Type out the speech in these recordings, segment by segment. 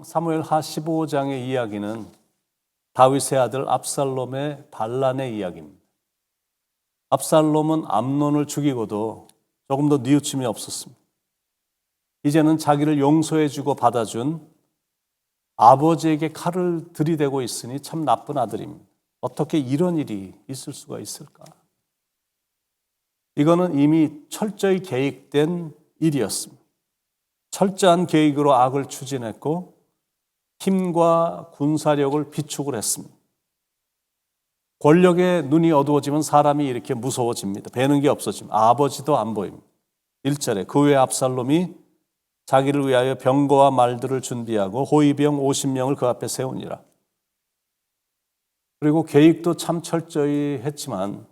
사무엘하 15장의 이야기는 다윗의 아들 압살롬의 반란의 이야기입니다. 압살롬은 암논을 죽이고도 조금도 뉘우침이 없었습니다. 이제는 자기를 용서해주고 받아준 아버지에게 칼을 들이대고 있으니 참 나쁜 아들입니다. 어떻게 이런 일이 있을 수가 있을까? 이거는 이미 철저히 계획된 일이었습니다. 철저한 계획으로 악을 추진했고 힘과 군사력을 비축을 했습니다. 권력에 눈이 어두워지면 사람이 이렇게 무서워집니다. 배는 게 없어집니다. 아버지도 안 보입니다. 1절에 그 후에 압살롬이 자기를 위하여 병거와 말들을 준비하고 호위병 50명을 그 앞에 세우니라. 그리고 계획도 참 철저히 했지만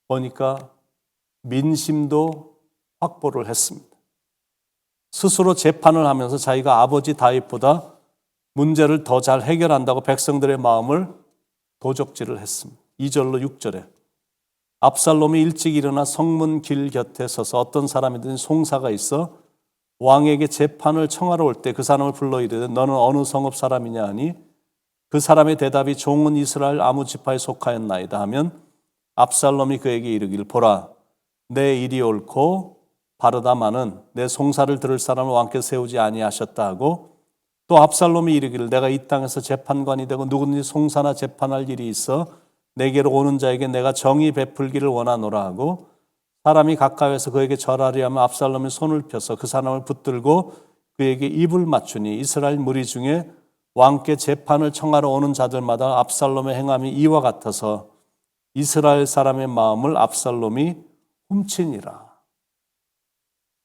보니까 민심도 확보를 했습니다. 스스로 재판을 하면서 자기가 아버지 다윗보다 문제를 더 잘 해결한다고 백성들의 마음을 도적질을 했습니다. 2절로 6절에 압살롬이 일찍 일어나 성문 길 곁에 서서 어떤 사람이든 송사가 있어 왕에게 재판을 청하러 올 때 그 사람을 불러 이르되 너는 어느 성읍 사람이냐 하니 그 사람의 대답이 종은 이스라엘 아무 지파에 속하였나이다 하면 압살롬이 그에게 이르기를 보라 내 일이 옳고 바르다마는 내 송사를 들을 사람을 왕께 세우지 아니하셨다 하고 또 압살롬이 이르기를 내가 이 땅에서 재판관이 되고 누구든지 송사나 재판할 일이 있어 내게로 오는 자에게 내가 정의 베풀기를 원하노라 하고 사람이 가까이에서 그에게 절하려 하면 압살롬이 손을 펴서 그 사람을 붙들고 그에게 입을 맞추니 이스라엘 무리 중에 왕께 재판을 청하러 오는 자들마다 압살롬의 행함이 이와 같아서 이스라엘 사람의 마음을 압살롬이 훔치니라.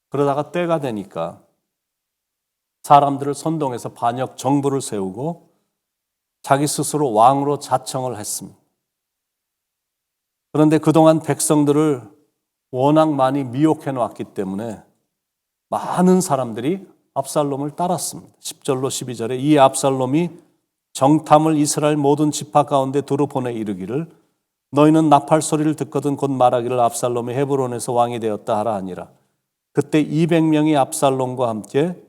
그러다가 때가 되니까 사람들을 선동해서 반역 정부를 세우고 자기 스스로 왕으로 자청을 했습니다. 그런데 그동안 백성들을 워낙 많이 미혹해 놨기 때문에 많은 사람들이 압살롬을 따랐습니다. 10절로 12절에 이 압살롬이 정탐을 이스라엘 모든 지파 가운데 두루 보내 이르기를 너희는 나팔 소리를 듣거든 곧 말하기를 압살롬이 헤브론에서 왕이 되었다 하라 하니라. 그때 200명이 압살롬과 함께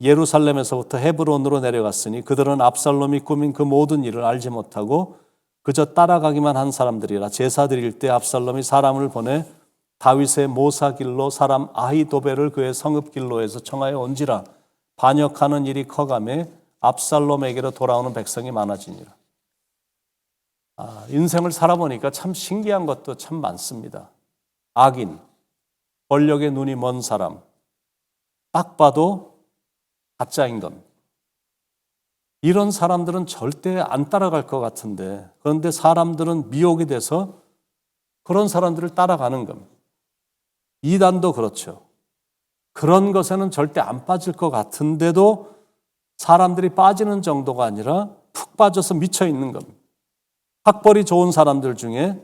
예루살렘에서부터 헤브론으로 내려갔으니 그들은 압살롬이 꾸민 그 모든 일을 알지 못하고 그저 따라가기만 한 사람들이라. 제사 드릴 때 압살롬이 사람을 보내 다윗의 모사길로 사람 아히도벨을 그의 성읍길로에서 청하여 온지라. 반역하는 일이 커가매 압살롬에게로 돌아오는 백성이 많아지니라. 인생을 살아보니까 참 신기한 것도 참 많습니다. 악인, 권력에 눈이 먼 사람, 딱 봐도 가짜인 겁니다. 이런 사람들은 절대 안 따라갈 것 같은데 그런데 사람들은 미혹이 돼서 그런 사람들을 따라가는 겁니다. 이단도 그렇죠. 그런 것에는 절대 안 빠질 것 같은데도 사람들이 빠지는 정도가 아니라 푹 빠져서 미쳐 있는 겁니다. 학벌이 좋은 사람들 중에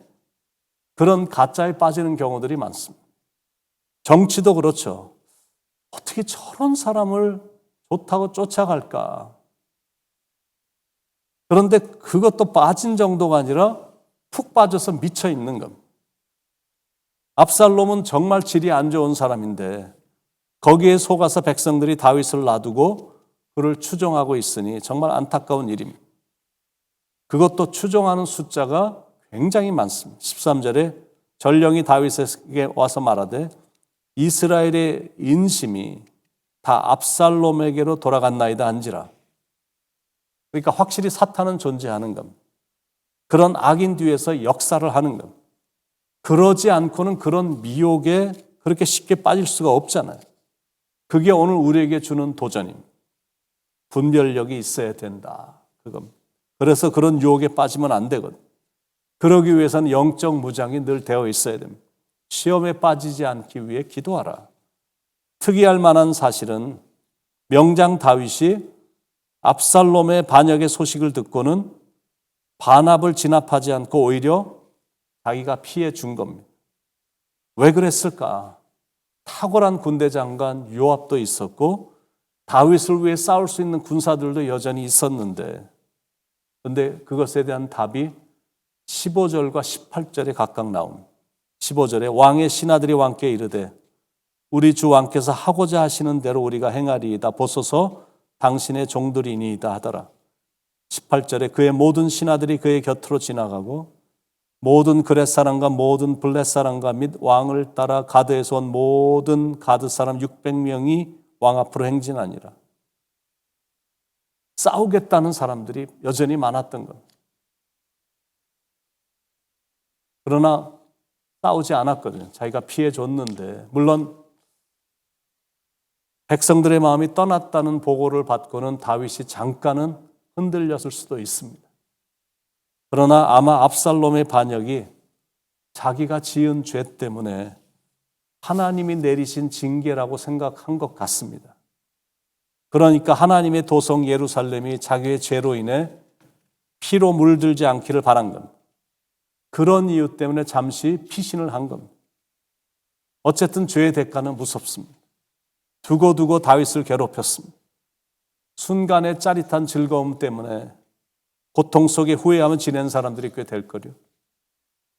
그런 가짜에 빠지는 경우들이 많습니다. 정치도 그렇죠. 어떻게 저런 사람을 좋다고 쫓아갈까? 그런데 그것도 빠진 정도가 아니라 푹 빠져서 미쳐 있는 겁니다. 압살롬은 정말 질이 안 좋은 사람인데 거기에 속아서 백성들이 다윗을 놔두고 그를 추종하고 있으니 정말 안타까운 일입니다. 그것도 추종하는 숫자가 굉장히 많습니다. 13절에 전령이 다윗에게 와서 말하되 이스라엘의 인심이 다 압살롬에게로 돌아갔나이다 한지라. 그러니까 확실히 사탄은 존재하는 겁니다. 그런 악인 뒤에서 역사를 하는 겁니다. 그러지 않고는 그런 미혹에 그렇게 쉽게 빠질 수가 없잖아요. 그게 오늘 우리에게 주는 도전입니다. 분별력이 있어야 된다. 그겁니다. 그래서 그런 유혹에 빠지면 안 되거든요. 그러기 위해서는 영적 무장이 늘 되어 있어야 됩니다. 시험에 빠지지 않기 위해 기도하라. 특이할 만한 사실은 명장 다윗이 압살롬의 반역의 소식을 듣고는 반합을 진압하지 않고 오히려 자기가 피해 준 겁니다. 왜 그랬을까? 탁월한 군대 장관 요압도 있었고 다윗을 위해 싸울 수 있는 군사들도 여전히 있었는데 그런데 그것에 대한 답이 15절과 18절에 각각 나옵니다. 15절에 왕의 신하들이 왕께 이르되 우리 주 왕께서 하고자 하시는 대로 우리가 행하리이다. 보소서 당신의 종들이니이다 하더라. 18절에 그의 모든 신하들이 그의 곁으로 지나가고 모든 그렛 사람과 모든 블렛 사람과 및 왕을 따라 가드에서 온 모든 가드 사람 600명이 왕 앞으로 행진하니라. 싸우겠다는 사람들이 여전히 많았던 것. 그러나 싸우지 않았거든요. 자기가 피해 줬는데, 물론 백성들의 마음이 떠났다는 보고를 받고는 다윗이 잠깐은 흔들렸을 수도 있습니다. 그러나 아마 압살롬의 반역이 자기가 지은 죄 때문에 하나님이 내리신 징계라고 생각한 것 같습니다. 그러니까 하나님의 도성 예루살렘이 자기의 죄로 인해 피로 물들지 않기를 바란 겁니다. 그런 이유 때문에 잠시 피신을 한 겁니다. 어쨌든 죄의 대가는 무섭습니다. 두고두고 다윗을 괴롭혔습니다. 순간의 짜릿한 즐거움 때문에 고통 속에 후회하며 지낸 사람들이 꽤 될 거요.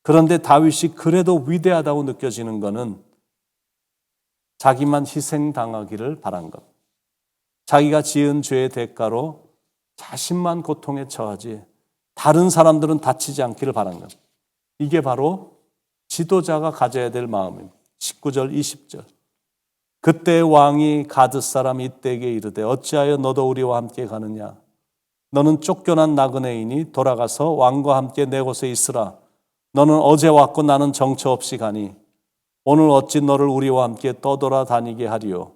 그런데 다윗이 그래도 위대하다고 느껴지는 것은 자기만 희생당하기를 바란 것. 자기가 지은 죄의 대가로 자신만 고통에 처하지 다른 사람들은 다치지 않기를 바란 것. 이게 바로 지도자가 가져야 될 마음입니다. 19절 20절. 그때 왕이 가드 사람 이때에게 이르되 어찌하여 너도 우리와 함께 가느냐. 너는 쫓겨난 나그네이니 돌아가서 왕과 함께 내 곳에 있으라. 너는 어제 왔고 나는 정처 없이 가니 오늘 어찌 너를 우리와 함께 떠돌아다니게 하리요.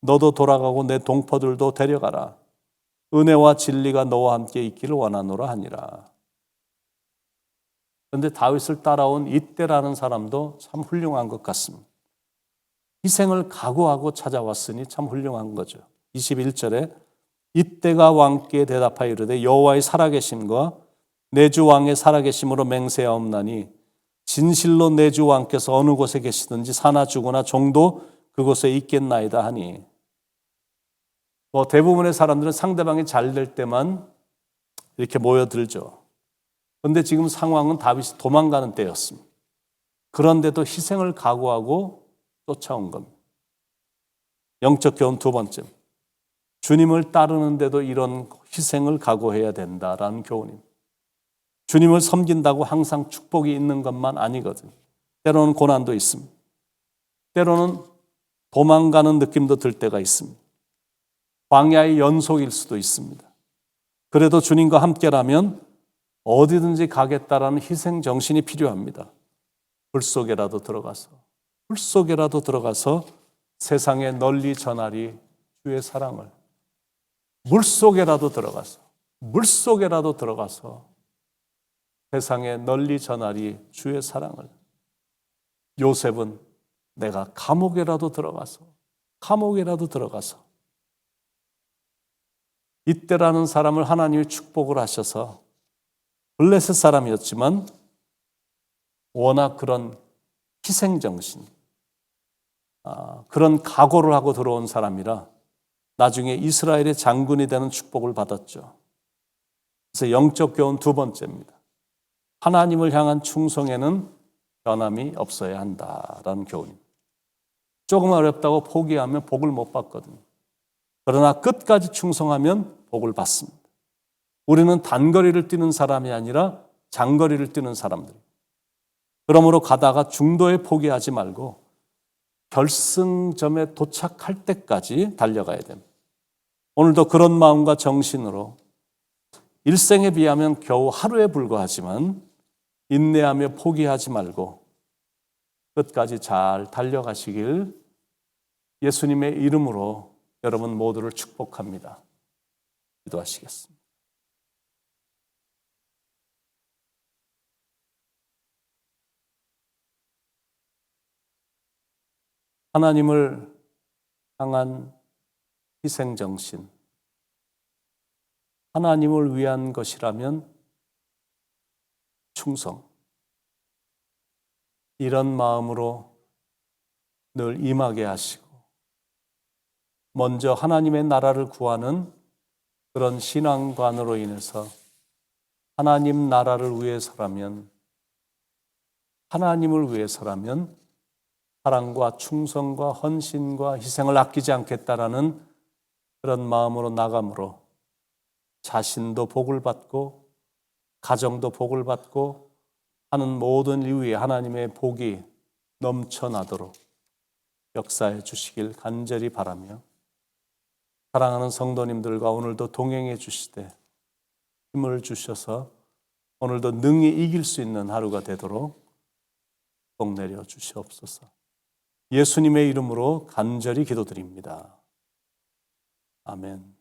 너도 돌아가고 내 동포들도 데려가라. 은혜와 진리가 너와 함께 있기를 원하노라 하니라. 그런데 다윗을 따라온 이때라는 사람도 참 훌륭한 것 같습니다. 희생을 각오하고 찾아왔으니 참 훌륭한 거죠. 21절에 이때가 왕께 대답하여 이르되 여호와의 살아계심과 내 주 왕의 살아계심으로 맹세하옵나니 진실로 내 주 왕께서 어느 곳에 계시든지 사나 죽으나 종도 그곳에 있겠나이다 하니, 대부분의 사람들은 상대방이 잘 될 때만 이렇게 모여들죠. 그런데 지금 상황은 다윗이 도망가는 때였습니다. 그런데도 희생을 각오하고 쫓아온 겁니다. 영적 교훈 두 번째, 주님을 따르는데도 이런 희생을 각오해야 된다라는 교훈입니다. 주님을 섬긴다고 항상 축복이 있는 것만 아니거든요. 때로는 고난도 있습니다. 때로는 도망가는 느낌도 들 때가 있습니다. 광야의 연속일 수도 있습니다. 그래도 주님과 함께라면 어디든지 가겠다라는 희생 정신이 필요합니다. 불 속에라도 들어가서 세상에 널리 전하리 주의 사랑을. 물속에라도 들어가서 세상에 널리 전하리 주의 사랑을. 요셉은 내가 감옥에라도 들어가서 이때라는 사람을 하나님이 축복을 하셔서 블레셋 사람이었지만 워낙 그런 희생정신, 그런 각오를 하고 들어온 사람이라 나중에 이스라엘의 장군이 되는 축복을 받았죠. 그래서 영적 교훈 두 번째입니다. 하나님을 향한 충성에는 변함이 없어야 한다라는 교훈입니다. 조금 어렵다고 포기하면 복을 못 받거든요. 그러나 끝까지 충성하면 복을 받습니다. 우리는 단거리를 뛰는 사람이 아니라 장거리를 뛰는 사람들. 그러므로 가다가 중도에 포기하지 말고 결승점에 도착할 때까지 달려가야 됩니다. 오늘도 그런 마음과 정신으로 일생에 비하면 겨우 하루에 불과하지만 인내하며 포기하지 말고 끝까지 잘 달려가시길 예수님의 이름으로 여러분 모두를 축복합니다. 기도하시겠습니다. 하나님을 향한 희생정신, 하나님을 위한 것이라면 충성, 이런 마음으로 늘 임하게 하시고 먼저 하나님의 나라를 구하는 그런 신앙관으로 인해서 하나님 나라를 위해서라면, 하나님을 위해서라면 사랑과 충성과 헌신과 희생을 아끼지 않겠다라는 그런 마음으로 나감으로 자신도 복을 받고 가정도 복을 받고 하는 모든 이유에 하나님의 복이 넘쳐나도록 역사해 주시길 간절히 바라며 사랑하는 성도님들과 오늘도 동행해 주시되 힘을 주셔서 오늘도 능히 이길 수 있는 하루가 되도록 복 내려 주시옵소서. 예수님의 이름으로 간절히 기도드립니다. 아멘.